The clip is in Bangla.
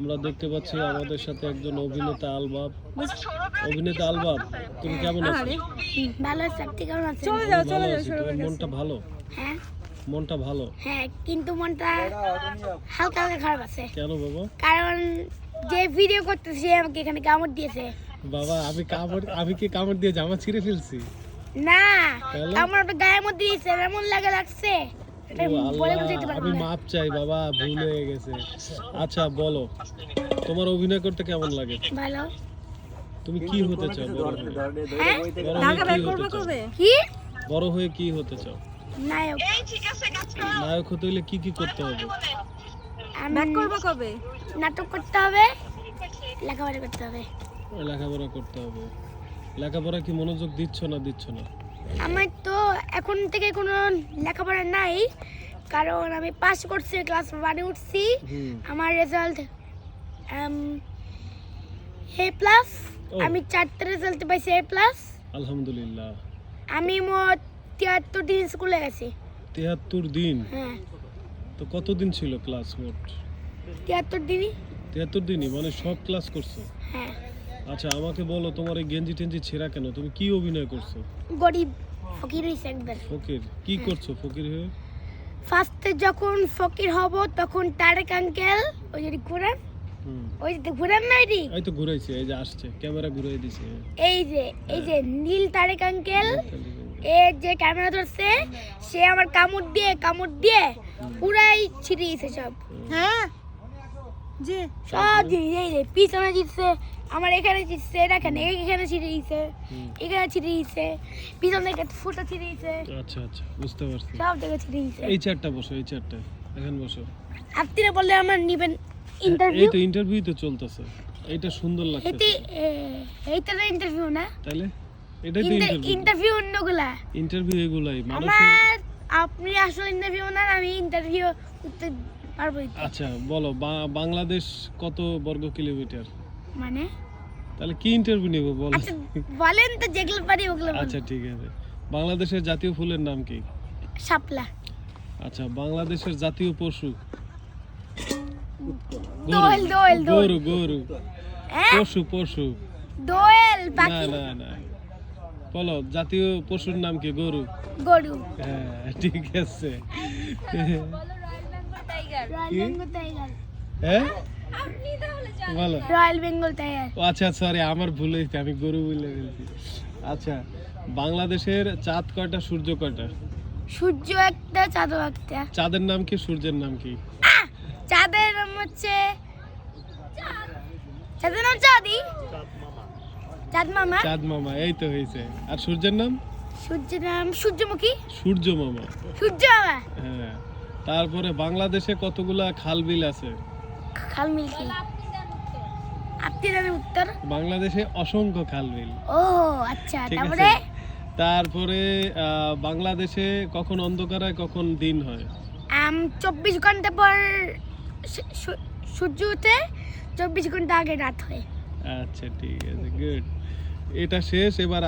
আমরা দেখতে পাচ্ছি আমাদের সাথে একজন অভিনেতা আলবাব। অভিনেতা আলবাব, তুমি কেমন আছো? ভালো আছি, আপনি কেমন আছেন? চলে যাও তোমার মনটা ভালো? হ্যাঁ মনটা ভালো? হ্যাঁ, কিন্তু মনটা হালকা হালকা খারাপ আছে। কেন বাবা? কারণ যে ভিডিও করতেছি আমাকে এখানে কামড় দিয়েছে। বাবা আমি কি কামড় দিয়ে জামা ছিঁড়ে ফেলছি? না, আমার তো গায়ের মধ্যে দিয়েছে, এমন লাগছে এটা ও বলে আল্লাহ, বুঝাইতে পারবো আমি না। মাপ চাই বাবা, ভুল হয়ে গেছে। আচ্ছা বলো, তোমার অভিনয় করতে কেমন লাগে? ভালো। তুমি কি হতে চাও বড় হয়ে? হ্যাঁ, কি কি বড় হয়ে কি হতে চাও? নায়ক। নায়ক হতে হলে কি কি করতে হবে? ব্যাক করবো কবে? নাটক করতে হবে, লেখাপড়া করতে হবে। লেখাপড়া করতে হবে। লেখাপড়া কি মনোযোগ দিচ্ছ না? আমার তো এখন থেকে কোনো লেখাপড়া নাই, কারণ আমি পাস করছি, ক্লাস 1-এ উঠছি। আমার রেজাল্ট A+। আমি 4টা রেজাল্ট পাইছি A+। আলহামদুলিল্লাহ। আমি মোট 73 দিন স্কুলে গেছি। 73 দিন? হ্যাঁ, তো কতদিন ছিল ক্লাস মোট? 73 দিনই। 73 দিনই, মানে সব ক্লাস করছো? হ্যাঁ। আচ্ছা আমাকে বলো, তোমার এই গেঞ্জি টেঞ্জি ছেঁড়া কেন? তুমি কি অভিনয় করছো? গরিব ফকির হয়েছে একবার। ফকির? কি করছো ফকির হয়ে? ফার্স্টে যখন ফকির হব তখন তারেক আঙ্কেল, ওই যে ঘুরান, ওই যে ঘুরান না, এই তো ঘুরাইছে, এই যে আসছে, ক্যামেরা ঘুরাই দিছে। এই যে নীল তারেক আঙ্কেল, এ যে ক্যামেরা ধরছে, সে আমার কামড় দিয়ে পুরাই ছিঁড়ে দিয়েছে সব। হ্যাঁ, যে সব জিনিস, এই যে পিছনে জিতছে, আমার এখানে জিতছে, এখানে ছিঁড়ে দিয়েছে, এখানে ছিঁড়ে দিয়েছে, পিছনে একটা ফুটা ছিঁড়ে দিয়েছে। আচ্ছা বুঝতে পারছি। সব জায়গায় ছিঁড়ে দিয়েছে। এই চেয়ারটা বসো, এই চেয়ারটা এখানে বসো। আপনি বললে আমার নিবেন ইন্টারভিউ? এই তো ইন্টারভিউ তো চলতেছে, এইটা সুন্দর লাগছে। এইটা তো ইন্টারভিউ না তাহলে? এটাই তো ইন্টারভিউ, অন্যগুলা ইন্টারভিউ, এগুলাই মানুষ। আপনি আসলে ইন্টারভিউ না, আমি ইন্টারভিউ করতে পারবো। আচ্ছা বলো, বাংলাদেশ কত বর্গ কিলোমিটার? মানে তাহলে কি ইন্টারভিউ নেব বলো? আচ্ছা বলেন তো, যেগুলো পারি ওগুলো বলুন। আচ্ছা ঠিক আছে। বাংলাদেশের জাতীয় ফুলের নাম কি? শাপলা। আচ্ছা বাংলাদেশের জাতীয় পশু? দোয়েল। গরু। পশু। দোয়েল না পাখি। না বলো, জাতীয় পশুর নাম কি? গরু। হ্যাঁ ঠিক আছে। হ্যাঁ বলো। Royal Bengal tiger. আচ্ছা সরি, আমার ভুল হয়েছে, আমি গরু বলে ফেলছি। আচ্ছা বাংলাদেশের চাঁদ কয়টা, সূর্য কয়টা? সূর্য একটা, চাঁদও একটা। চাঁদের নাম কি, সূর্যের নাম কি? চাঁদের নাম হচ্ছে চাঁদ মামা। এই তো হয়েছে। আর সূর্যের নাম? সূর্যের নাম সূর্যমুখী। সূর্য মামা। হ্যাঁ। তারপরে বাংলাদেশে কতগুলা খাল বিল আছে? খাল মিল কি? আপনি জানেন উত্তর? বাংলাদেশে অসংখ্য খাল বিল। ও আচ্ছা, ঠিক তারপরে? আছে। তারপরে বাংলাদেশে কখন অন্ধকার হয়, কখন দিন হয়? 24 ঘন্টা পর সূর্য উঠে, 24 ঘন্টা আগে রাত হয়। আচ্ছা ঠিক আছে, গুড। এটা শেষ, এবার